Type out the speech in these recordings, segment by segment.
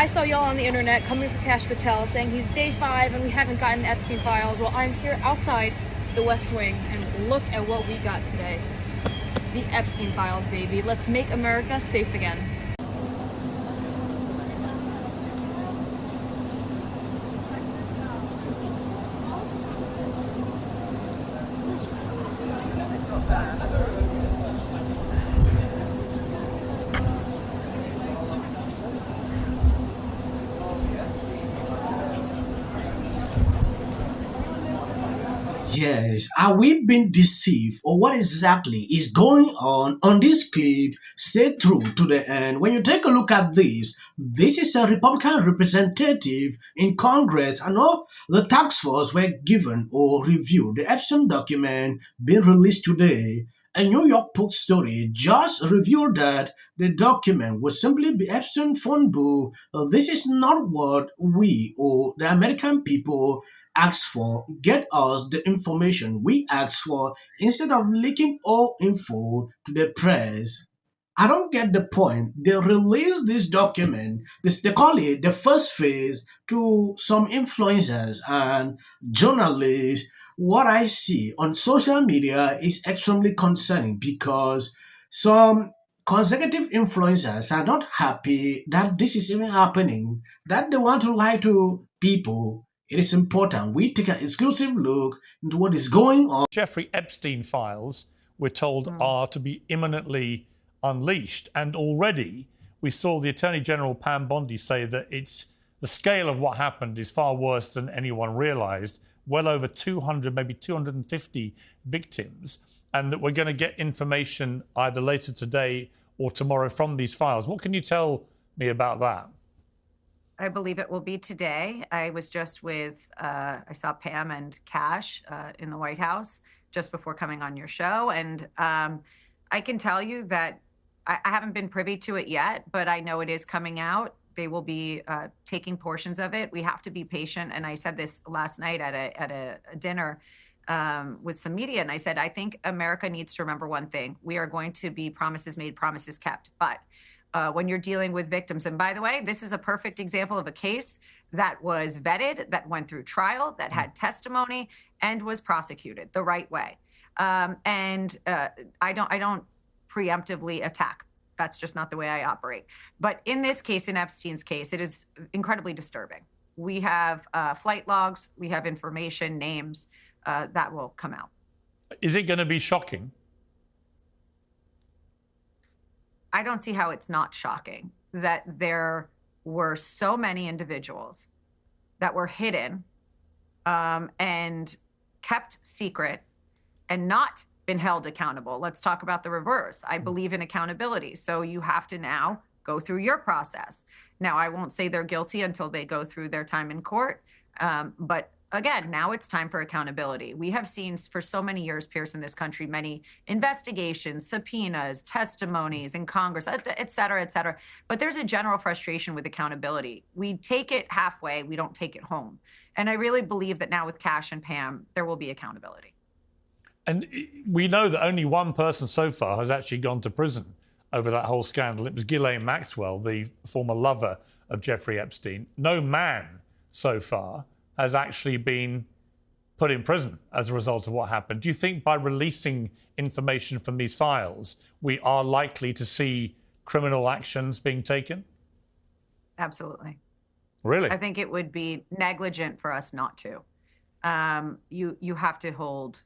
I saw y'all on the internet coming for Cash Patel saying he's day 5 and we haven't gotten the Epstein files. Well, I'm here outside the West Wing and look at what we got today. The Epstein files, baby. Let's make America safe again. Yes, are we being deceived or what exactly is going on this clip? Stay true to the end. When you take a look at this is a Republican representative in Congress and all the task force were given or reviewed the Epstein document being released today. A New York Post story just revealed that the document will simply be Epstein phone book. This is not what we or the American people ask for. Get us the information we ask for instead of leaking all info to the press. I don't get the point. They released this document, they call it the first phase, to some influencers and journalists. What I see on social media is extremely concerning because some consecutive influencers are not happy that this is even happening, that they want to lie to people. It is important we take an exclusive look into what is going on. Jeffrey Epstein files, we're told, are to be imminently unleashed. And already we saw the Attorney General, Bondi, say that the scale of what happened is far worse than anyone realized. Well over 200, maybe 250 victims, and that we're going to get information either later today or tomorrow from these files. What can you tell me about that? I believe it will be today. I was just I saw Pam and Cash in the White House just before coming on your show. And I can tell you that I haven't been privy to it yet, but I know it is coming out. They will be taking portions of it. We have to be patient. And I said this last night at a dinner with some media. And I said, I think America needs to remember one thing. We are going to be promises made, promises kept. But when you're dealing with victims, and by the way, this is a perfect example of a case that was vetted, that went through trial, that had testimony, and was prosecuted the right way. I don't preemptively attack. That's just not the way I operate. But in this case, in Epstein's case, it is incredibly disturbing. We have flight logs, we have information, names that will come out. Is it going to be shocking? I don't see how it's not shocking that there were so many individuals that were hidden and kept secret and not been held accountable. Let's talk about the reverse. I believe in accountability. So you have to now go through your process. Now, I won't say they're guilty until they go through their time in court. But again, now it's time for accountability. We have seen for so many years, Pierce, in this country, many investigations, subpoenas, testimonies in Congress, et cetera, et cetera. But there's a general frustration with accountability. We take it halfway. We don't take it home. And I really believe that now with Cash and Pam, there will be accountability. And we know that only one person so far has actually gone to prison over that whole scandal. It was Ghislaine Maxwell, the former lover of Jeffrey Epstein. No man so far has actually been put in prison as a result of what happened. Do you think by releasing information from these files, we are likely to see criminal actions being taken? Absolutely. Really? I think it would be negligent for us not to. You have to hold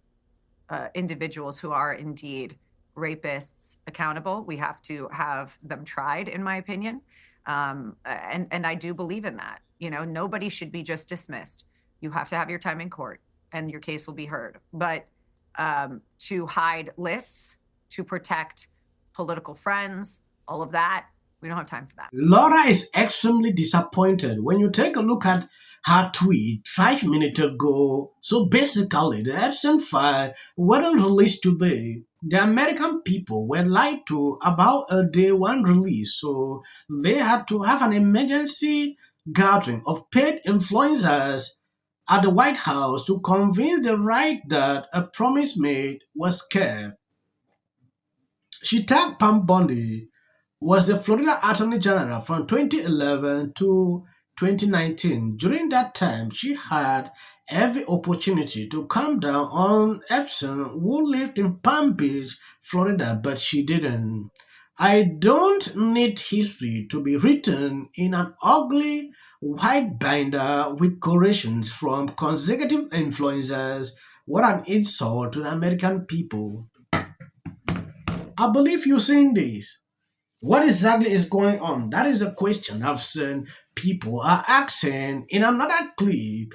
individuals who are indeed rapists accountable. We have to have them tried, in my opinion. And I do believe in that. You know, nobody should be just dismissed. You have to have your time in court and your case will be heard. But to hide lists, to protect political friends, all of that, we don't have time for that. Laura is extremely disappointed when you take a look at her tweet 5 minutes ago. So basically, the Epstein file wasn't released today. The American people were lied to about a day one release, so they had to have an emergency gathering of paid influencers at the White House to convince the right that a promise made was kept. She tagged Pam Bondi, was the Florida Attorney General from 2011 to 2019. During that time, she had every opportunity to come down on Epstein, who lived in Palm Beach, Florida, but she didn't. I don't need history to be written in an ugly white binder with corrections from consecutive influencers. What an insult to the American people. I believe you've seen this. What exactly is going on? That is a question I've seen people are asking in another clip.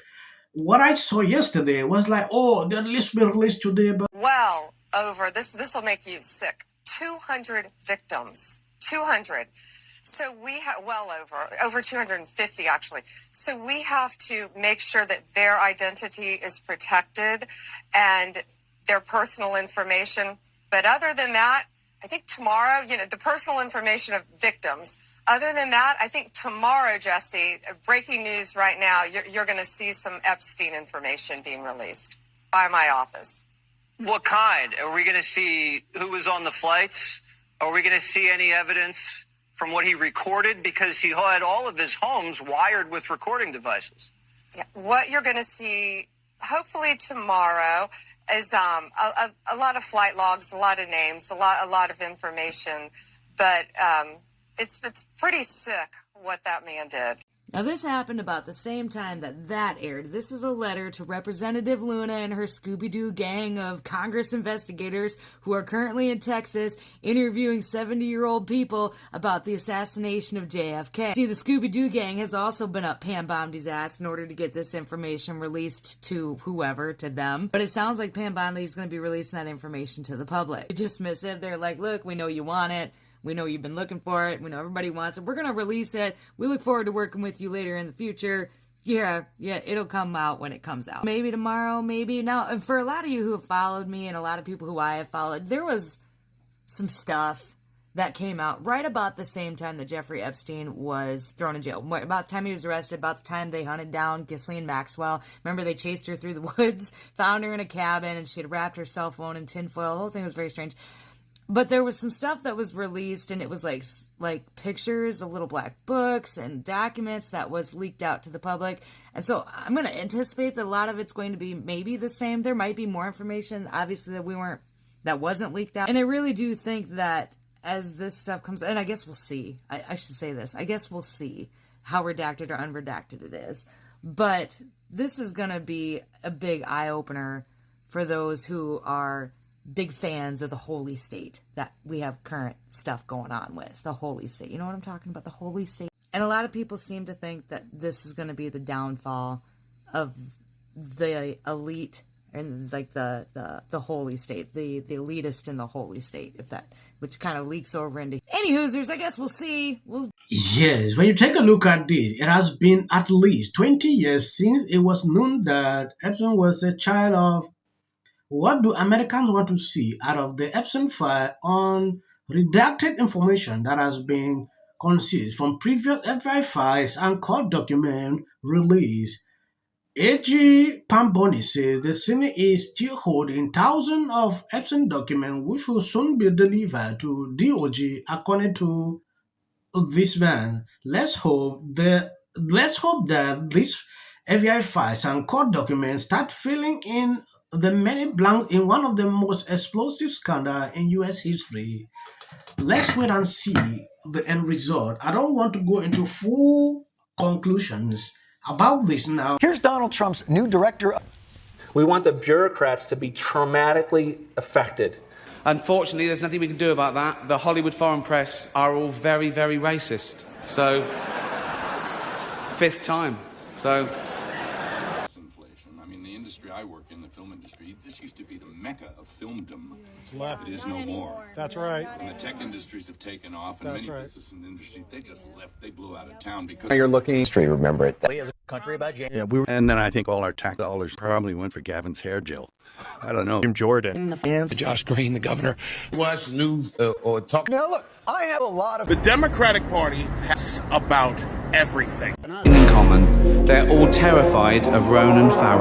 What I saw yesterday was like, oh, the list will release today, but Well over this will make you sick. 200 victims. 200. So we have well over 250 actually. So we have to make sure that their identity is protected and their personal information. But other than that, I think tomorrow, the personal information of victims. Other than that, I think tomorrow, Jesse, breaking news right now, you're going to see some Epstein information being released by my office. What kind? Are we going to see who was on the flights? Are we going to see any evidence from what he recorded? Because he had all of his homes wired with recording devices. Yeah. What you're going to see, hopefully tomorrow, is a lot of flight logs, a lot of names, a lot of information. But it's pretty sick what that man did. Now, this happened about the same time that aired. This is a letter to Representative Luna and her Scooby-Doo gang of Congress investigators who are currently in Texas interviewing 70-year-old people about the assassination of JFK. See, the Scooby-Doo gang has also been up Pam Bondi's ass in order to get this information released to whoever, to them. But it sounds like Pam Bondi is going to be releasing that information to the public. Dismissive. They're like, look, we know you want it. We know you've been looking for it. We know everybody wants it. We're going to release it. We look forward to working with you later in the future. Yeah, it'll come out when it comes out. Maybe tomorrow, maybe. Now, and for a lot of you who have followed me and a lot of people who I have followed, there was some stuff that came out right about the same time that Jeffrey Epstein was thrown in jail. About the time he was arrested, about the time they hunted down Ghislaine Maxwell. Remember, they chased her through the woods, found her in a cabin, and she had wrapped her cell phone in tinfoil. The whole thing was very strange. But there was some stuff that was released, and it was like pictures of little black books and documents that was leaked out to the public. And so I'm going to anticipate that a lot of it's going to be maybe the same. There might be more information, obviously, that wasn't leaked out. And I really do think that as this stuff comes, and I guess we'll see. I should say this. I guess we'll see how redacted or unredacted it is. But this is going to be a big eye-opener for those who are big fans of the holy state that we have current stuff going on with. The holy state. You know what I'm talking about? The holy state. And a lot of people seem to think that this is going to be the downfall of the elite and like the holy state, the elitist in the holy state, if that, which kind of leaks over into any Hoosers. I guess we'll see. yes, when you take a look at this, it has been at least 20 years since it was known that Epstein was a child of. What do Americans want to see out of the Epstein file on redacted information that has been concealed from previous FBI files and court document released? AG Pam Bondi says the Senate is still holding thousands of Epstein documents which will soon be delivered to DOJ according to this man. Let's hope that these FBI files and court documents start filling in the many blanks in one of the most explosive scandals in U.S. history. Let's wait and see the end result. I don't want to go into full conclusions about this now. Here's Donald Trump's new director. We want the bureaucrats to be traumatically affected. Unfortunately, there's nothing we can do about that. The Hollywood foreign press are all very, very racist. So, fifth time. So. Inflation. I mean, the industry I work in, the film industry, this used to be the mecca of filmdom. It's left. It is no more. That's right. And the tech industries have taken off, and That's many right. businesses in the industry, they just left. They blew out of town because You're looking straight. Remember it. As a country about James. Yeah, and then I think all our tax dollars probably went for Gavin's hair gel. I don't know. Jim Jordan. Josh Green, the governor. Watch the news or talk. Now look, I have a lot of. The Democratic Party has about everything In common, they're all terrified of Ronan Farrow.